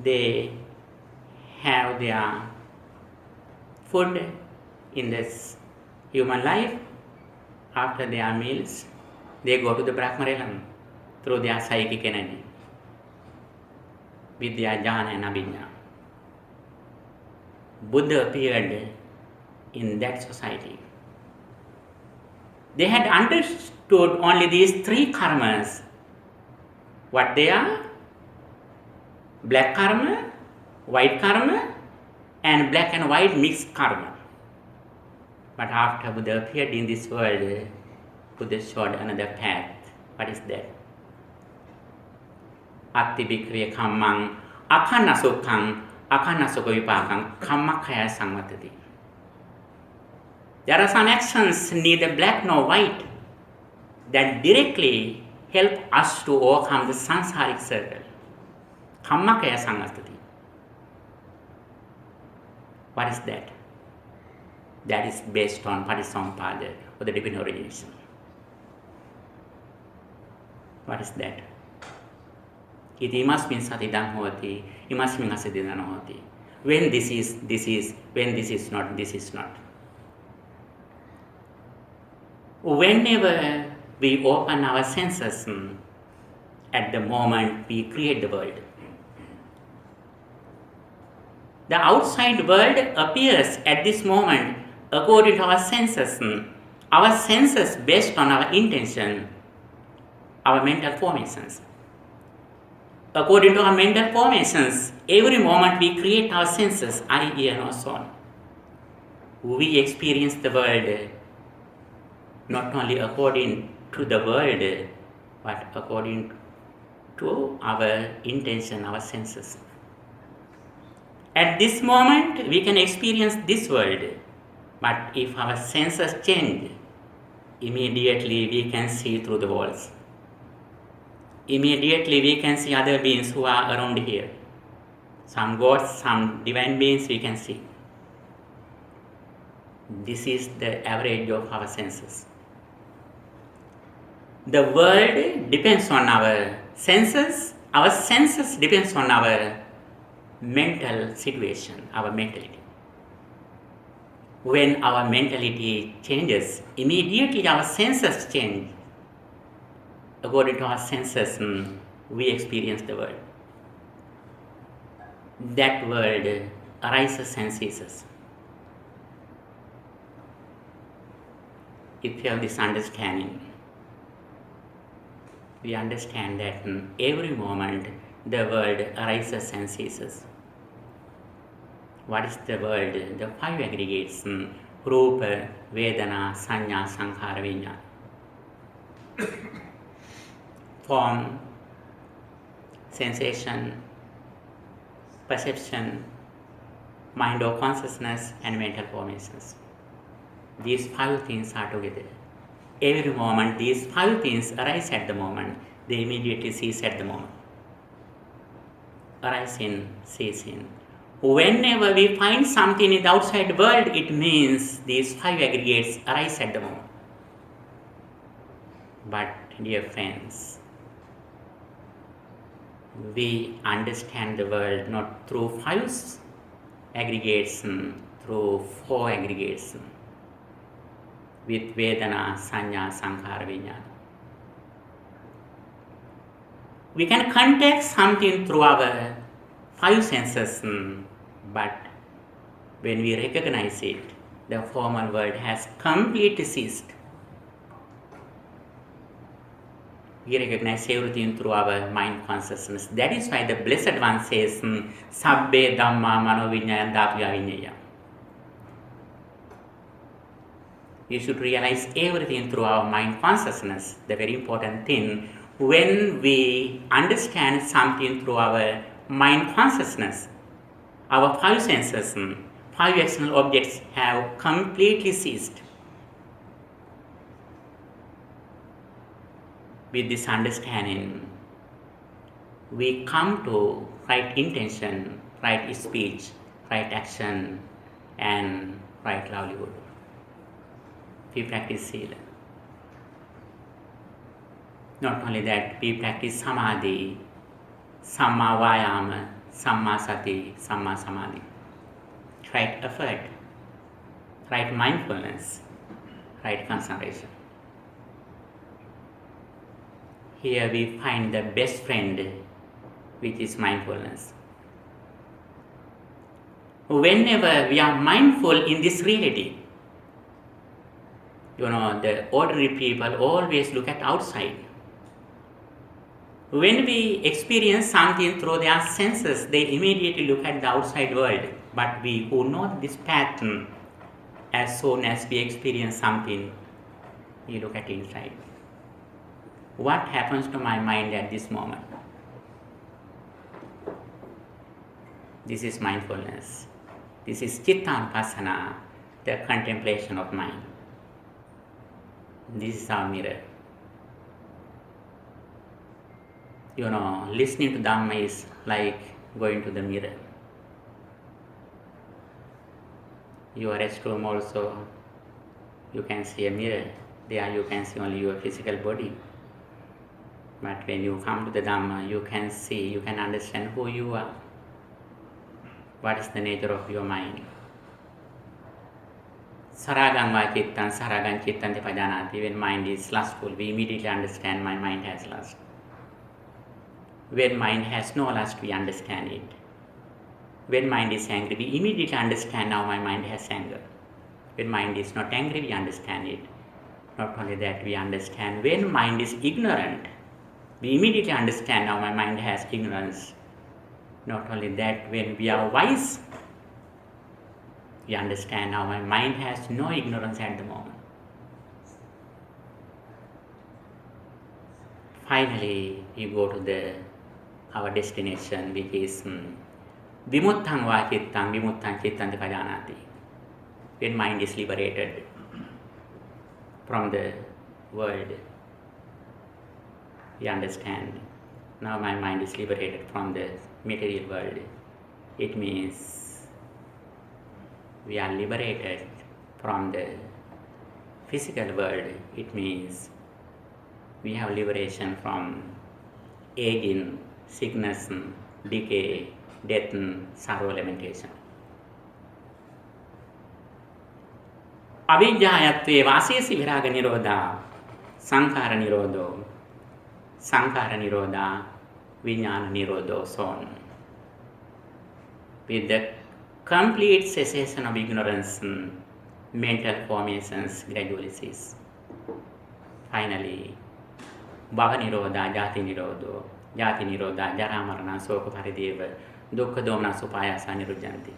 Speaker 1: they have their food in this human life. After their meals, they go to the Brahma realm through their psychic energy with their jhana and abhinya. Buddha appeared in that society. They had understood only these 3 karmas. What they are? Black karma, white karma, and black and white mixed karma. But after Buddha appeared in this world, Buddha showed another path. What is that? Atti bhikkhave kammang akhanna sukham akhanna sukha vipakam kammakkhaya samvatati. There are some actions, neither black nor white, that directly help us to overcome the samsaric circle. Kammakkhaya samvatati. What is that? That is based on Patisampada, or the divine origination. What is that? Iti imasmin satidam hoti, imasmin asadidam hoti. When this is, when this is not, this is not. Whenever we open our senses, at the moment we create the world. The outside world appears at this moment according to our senses. Our senses based on our intention, our mental formations. According to our mental formations, every moment we create our senses, eye, ear, nose, so on. We experience the world not only according to the world, but according to our intention, our senses. At this moment, we can experience this world, but if our senses change, immediately we can see through the walls. Immediately we can see other beings who are around here. Some gods, some divine beings we can see. This is the average of our senses. The world depends on our senses depends on our mental situation, our mentality. When our mentality changes, immediately our senses change. According to our senses, we experience the world. That world arises and ceases. If you have this understanding, we understand that every moment the world arises and ceases. What is the world? The five aggregates: Rupa, Vedana, Sanya, Sankhara, Vijnana. Form, sensation, perception, mind or consciousness, and mental formations. These five things are together. Every moment these five things arise at the moment, they immediately cease at the moment. Arise in, cease in. Whenever we find something in the outside world, it means these five aggregates arise at the moment. But dear friends, we understand the world not through five aggregates, through four aggregates, with Vedana, Sanya, Sankhara, Vijnana. We can contact something through our five senses, but when we recognize it, the formal world has completely ceased. We recognize everything through our mind consciousness. That is why the Blessed One says, 𝒮𝓃 Dhamma mano-viññāya 𝒮𝑇𝒾. We should realize everything through our mind consciousness. The very important thing, when we understand something through our mind consciousness, our five senses, five external objects have completely ceased. With this understanding, we come to right intention, right speech, right action, and right livelihood. We practice sila. Not only that, we practice samadhi, samma vayama, samma sati, samma samadhi. Right effort, right mindfulness, right concentration. Here we find the best friend, which is mindfulness. Whenever we are mindful in this reality, the ordinary people always look at outside. When we experience something through their senses, they immediately look at the outside world. But we who know this pattern, as soon as we experience something, we look at inside. What happens to my mind at this moment? This is mindfulness. This is 𝒮𝓃 the contemplation of mind. This is our mirror. Listening to Dhamma is like going to the mirror. Your restroom also, you can see a mirror. There you can see only your physical body. But when you come to the Dhamma, you can see, you can understand who you are. What is the nature of your mind? Saragam va chittam, saragam chittam 𝒮𝓾. When mind is lustful, we immediately understand my mind has lust. When mind has no lust, we understand it. When mind is angry, we immediately understand now my mind has anger. When mind is not angry, we understand it. Not only that, we understand when mind is ignorant, we immediately understand now my mind has ignorance. Not only that, when we are wise, we understand now my mind has no ignorance at the moment. Finally, we go to our destination, which is Vimutthang va chittam, vimutthang chittam 𝒮𝓾. When mind is liberated from the world, we understand now my mind is liberated from the material world. It means we are liberated from the physical world. It means we have liberation from aging, sickness, decay, death, sorrow, lamentation. අවිජ්ජායත්වේ වාසේසි විරාග නිරෝධා සංඛාර නිරෝධෝ සංඛාර නිරෝධා විඥාන නිරෝධෝ so on. With the complete cessation of ignorance, mental formations gradually cease. Finally, භව නිරෝධා ජාති නිරෝධෝ ජාති නිරෝධා ජරා මරණ ශෝක පරිදේව දුක්ඛ දෝමනස් උපායාසා නිරුද්ධಂತಿ.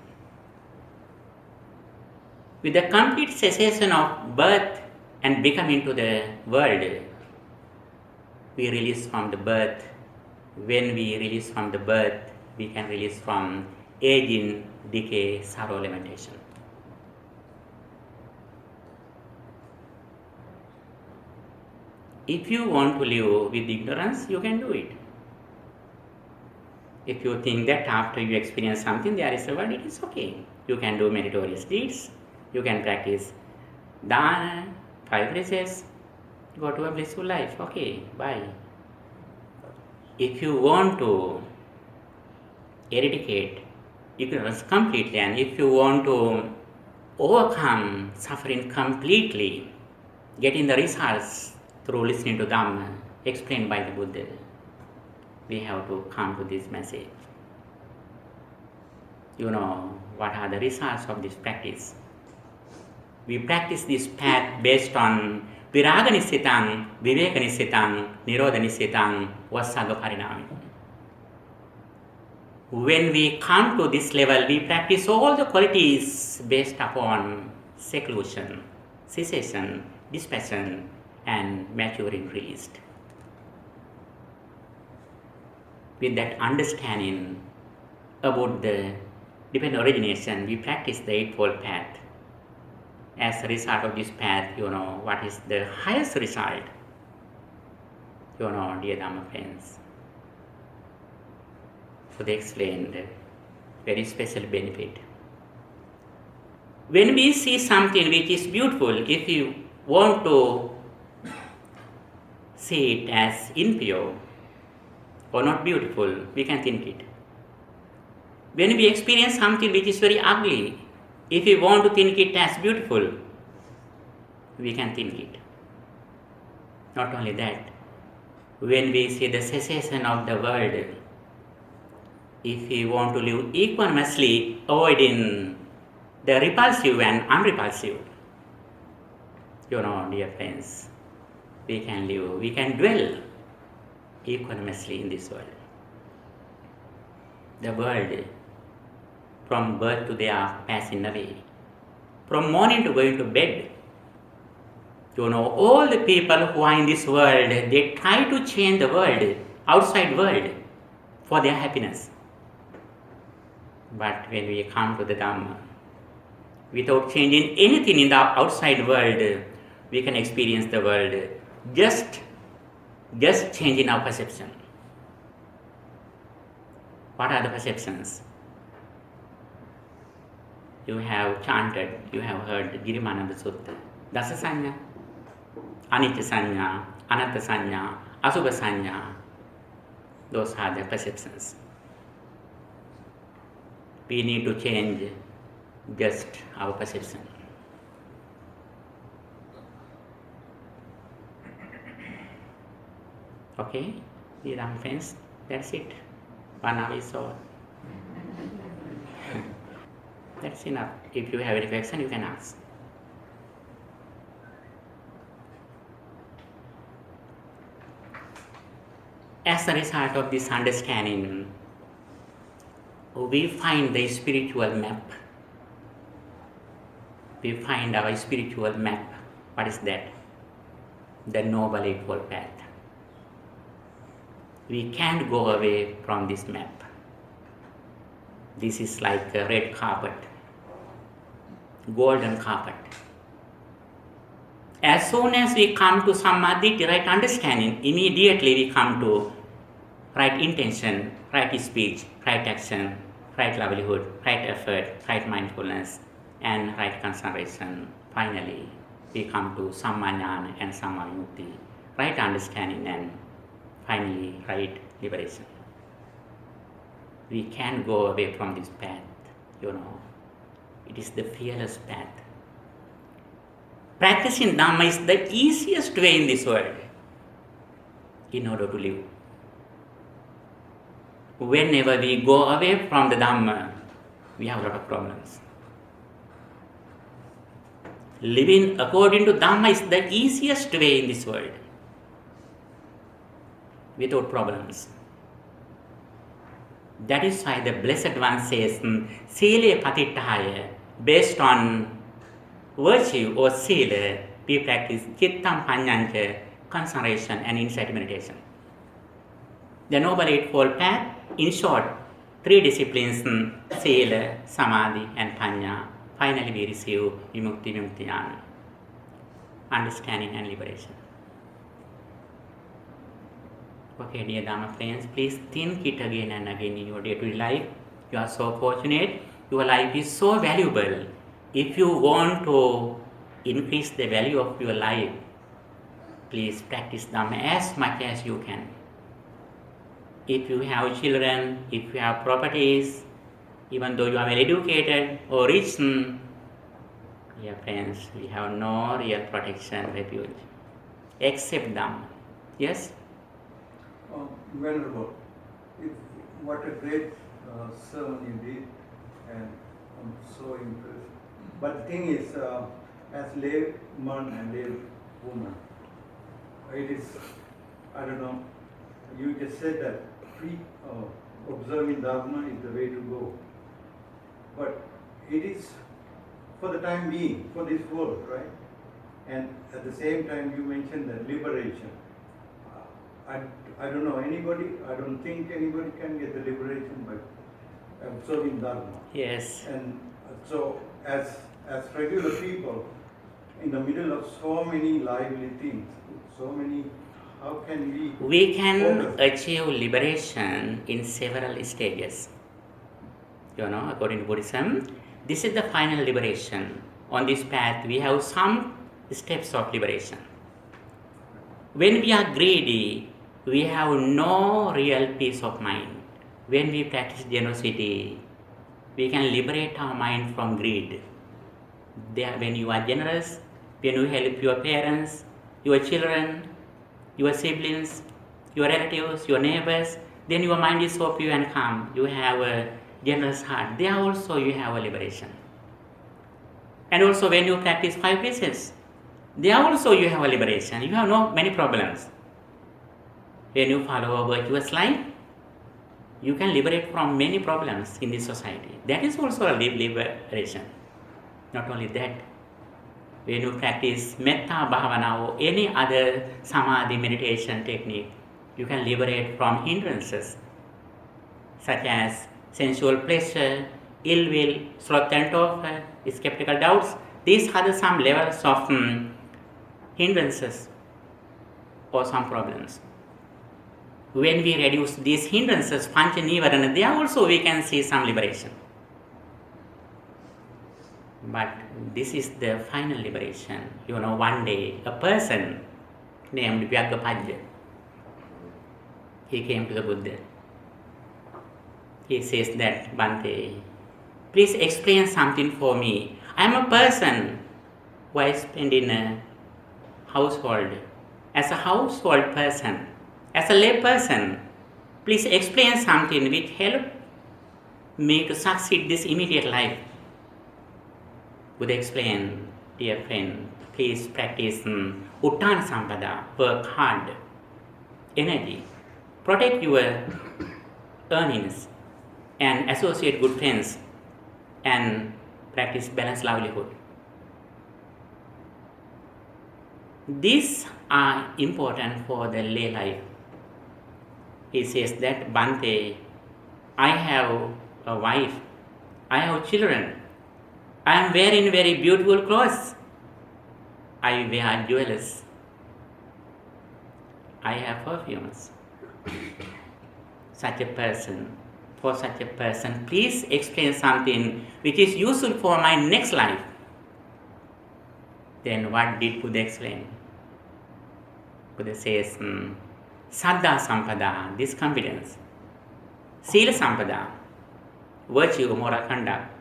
Speaker 1: With the complete cessation of birth and become into the world, we release from the birth. When we release from the birth, we can release from aging, decay, sorrow, lamentation. If you want to live with ignorance, you can do it. If you think that after you experience something, there is a world, it is okay. You can do meritorious deeds. You can practice dana, 5 races, go to a blissful life. Okay, bye. If you want to eradicate ignorance completely, and if you want to overcome suffering completely, getting the results through listening to Dhamma explained by the Buddha, we have to come to this message. You know what are the results of this practice. We practice this path based on viraga nissitang, viveka nissitang, nirodha nissitang, vassagga parinami. When we come to this level, we practice all the qualities based upon seclusion, cessation, dispassion, and maturing released. With that understanding about the dependent origination, we practice the Eightfold Path. As a result of this path, you know what is the highest result. You know, dear Dhamma friends. So they explained very special benefit. When we see something which is beautiful, if you want to see it as impure or not beautiful, we can think it. When we experience something which is very ugly, if we want to think it as beautiful, we can think it. Not only that, when we see the cessation of the world, if we want to live equanimously, avoiding the repulsive and unrepulsive, you know, dear friends, we can live, we can dwell equanimously in this world. The world, from birth to death, passing away. From morning to going to bed. You know, all the people who are in this world, they try to change the world, outside world, for their happiness. But when we come to the Dhamma, without changing anything in the outside world, we can experience the world just changing our perception. What are the perceptions? You have chanted, you have heard Girimananda Sutta. Dasa Sanya, Anicca Sanya, Anatta Sanya, Asubha Sanya. Those are the perceptions. We need to change just our perception. Okay, dear Dhamma friends, that's it. 1 hour is over. That's enough. If you have any question, you can ask. As a result of this understanding, we find the spiritual map. We find our spiritual map. What is that? The Noble Eightfold Path. We can't go away from this map. This is like a red carpet, golden carpet. As soon as we come to samadhi, right understanding, immediately we come to right intention, right speech, right action, right livelihood, right effort, right mindfulness, and right concentration. Finally, we come to Samma-jnana and Samma-vimukti, right understanding, and finally, right liberation. We can't go away from this path, It is the fearless path. Practicing Dhamma is the easiest way in this world in order to live. Whenever we go away from the Dhamma, we have a lot of problems. Living according to Dhamma is the easiest way in this world, without problems. That is why the Blessed One says, 𝒮𝓃 ℒ𝒶𝓃, based on virtue or sila, we practice 𝒮𝓃 ℒ𝒶𝓃, concentration and insight meditation. The Noble Eightfold Path, in short, 3 disciplines, sila, samadhi and panya. Finally, we receive vimukti, vimukti-jnana, understanding and liberation. Okay, dear Dhamma friends, please think it again and again in your day-to-day life. You are so fortunate. Your life is so valuable. If you want to increase the value of your life, please practice Dhamma as much as you can. If you have children, if you have properties, even though you are well educated or rich, dear friends, we have no real protection, refuge, except Dhamma. Yes?
Speaker 3: Venerable, what a great sermon you did, and I'm so impressed. But the thing is, as layman and laywoman, it is, I don't know, you just said that observing Dharma is the way to go. But it is for the time being, for this world, right? And at the same time, you mentioned that liberation. I don't know anybody, I don't think anybody can get the liberation by observing Dharma.
Speaker 1: Yes.
Speaker 3: And so, as regular people, in the middle of so many lively things, so many, how can we...
Speaker 1: We can achieve liberation in several stages. According to Buddhism, this is the final liberation. On this path, we have some steps of liberation. When we are greedy, we have no real peace of mind. When we practice generosity, we can liberate our mind from greed. When you are generous, when you help your parents, your children, your siblings, your relatives, your neighbors, then your mind is so pure and calm. You have a generous heart. There also you have a liberation. And also when you practice 5 precepts, there also you have a liberation. You have no many problems. When you follow a virtuous life, you can liberate from many problems in this society. That is also a liberation. Not only that, when you practice metta bhavana or any other samadhi meditation technique, you can liberate from hindrances such as sensual pleasure, ill will, sloth and torpor, skeptical doubts. These are some levels of hindrances or some problems. When we reduce these hindrances, pancha nivarana, there also we can see some liberation. But this is the final liberation. One day a person named 𝒮𝓾 he came to the Buddha. He says that, Bhante, please explain something for me. I am a person who I spend in a household. As a household person, As a lay person, please explain something which help me to succeed this immediate life. Buddha explained, dear friend, please practice Uttana Sampada, work hard, energy, protect your earnings, and associate good friends, and practice balanced livelihood. These are important for the lay life. He says that, Bhante, I have a wife, I have children, I am wearing very beautiful clothes, I wear jewels, I have perfumes. For such a person, please explain something which is useful for my next life. Then what did Buddha explain? Buddha says, Saddha Sampada, this confidence, Sila Sampada, virtue, moral conduct,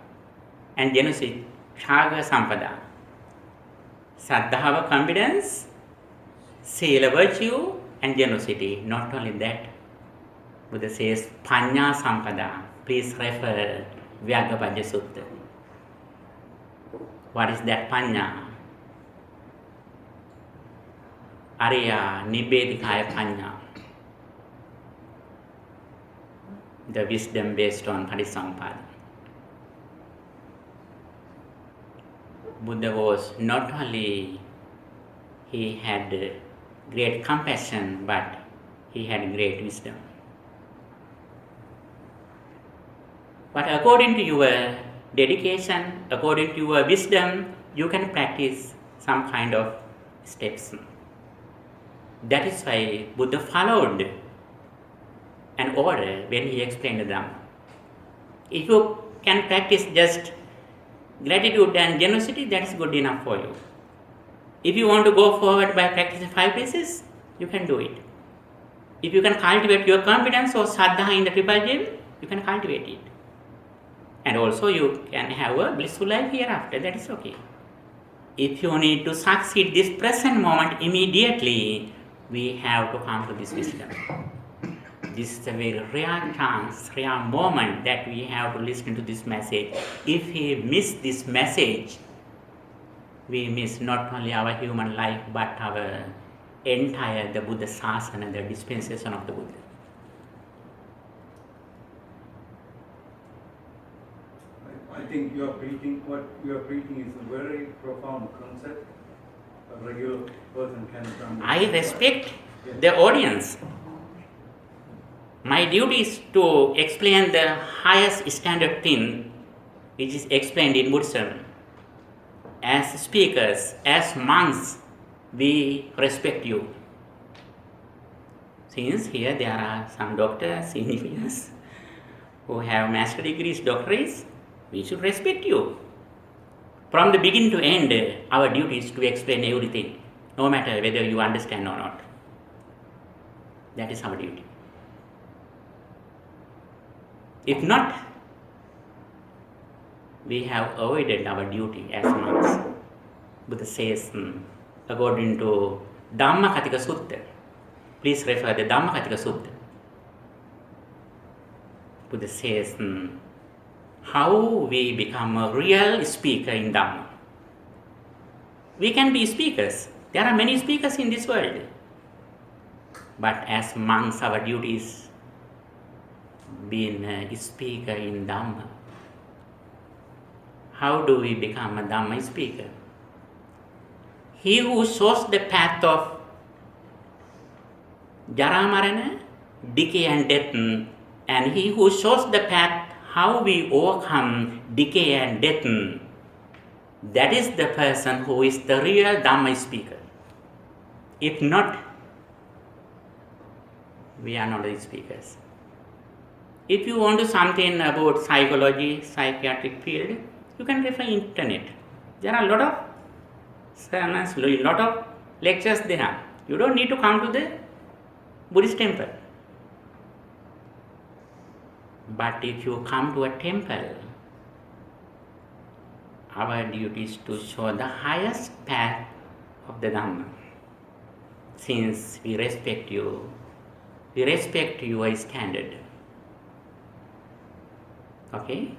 Speaker 1: and generosity, Tyaga Sampada. Saddhava, confidence, Sila, virtue, and generosity. Not only that, Buddha says, Panya Sampada. Please refer Vyaghapajja Sutta. What is that Panya? Ariya Nibbedikaya Panya. The wisdom based on Parisampada. Buddha was not only, he had great compassion, but he had great wisdom. But according to your dedication, according to your wisdom, you can practice some kind of steps. That is why Buddha followed an order when he explained the Dhamma. If you can practice just gratitude and generosity, that is good enough for you. If you want to go forward by practicing 5 pieces, you can do it. If you can cultivate your confidence or saddha in the triple gem, you can cultivate it. And also you can have a blissful life hereafter, that is okay. If you need to succeed this present moment immediately, we have to come to this wisdom. This is a very rare chance, rare moment that we have to listen to this message. If we miss this message, we miss not only our human life, but our entire the Buddha Sasana, the dispensation of the Buddha.
Speaker 3: I think what you are preaching is a very profound concept. A regular person cannot understand.
Speaker 1: I respect the audience. My duty is to explain the highest standard thing which is explained in Buddhism. As speakers, as monks, we respect you. Since here there are some doctors, engineers who have master degrees, doctorates, we should respect you. From the beginning to end, our duty is to explain everything, no matter whether you understand or not. That is our duty. If not, we have avoided our duty as monks. Buddha says, according to Dhammagaru Sutta, please refer the Dhammagaru Sutta. Buddha says, how we become a real speaker in Dhamma. We can be speakers. There are many speakers in this world. But as monks, our duty is being a speaker in Dhamma. How do we become a Dhamma speaker? He who shows the path of Jara Marana, decay and death, and he who shows the path how we overcome decay and death, that is the person who is the real Dhamma speaker. If not, we are not the speakers. If you want to something about psychology, psychiatric field, you can refer internet. There are a lot of sermons, a lot of lectures there. You don't need to come to the Buddhist temple. But if you come to a temple, our duty is to show the highest path of the Dhamma. Since we respect you, we respect your standard. Okay?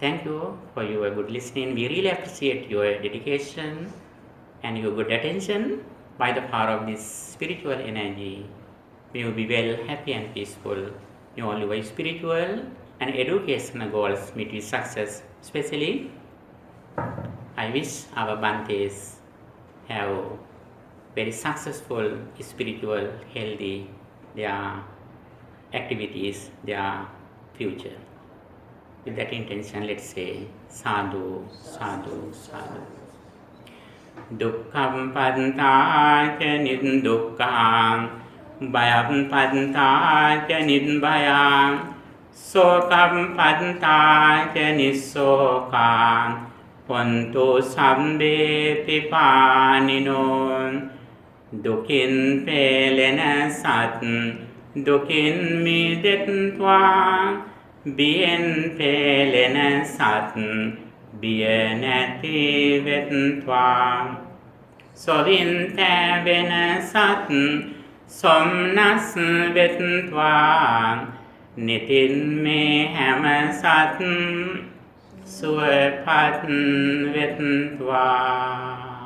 Speaker 1: Thank you for your good listening. We really appreciate your dedication and your good attention. By the power of this spiritual energy, may you be well, happy and peaceful. May all your spiritual and educational goals meet with success. Especially, I wish our Bhantes have very successful, spiritual, healthy, their activities, their future. With that intention, let's say, sadhu, sadhu, sadhu. Dukkham padantāca niddukkhaṃ, bhayam padantāca nidbhayam, sokam padantāca nissokam, hontu sabbe pipānino. Dukin pelena sat, dukin midetvā, bien pelena sat, bien ati vetvā. Sovin tevena sat, somnas vetvā, nitin me ham sat, suepat vetvā.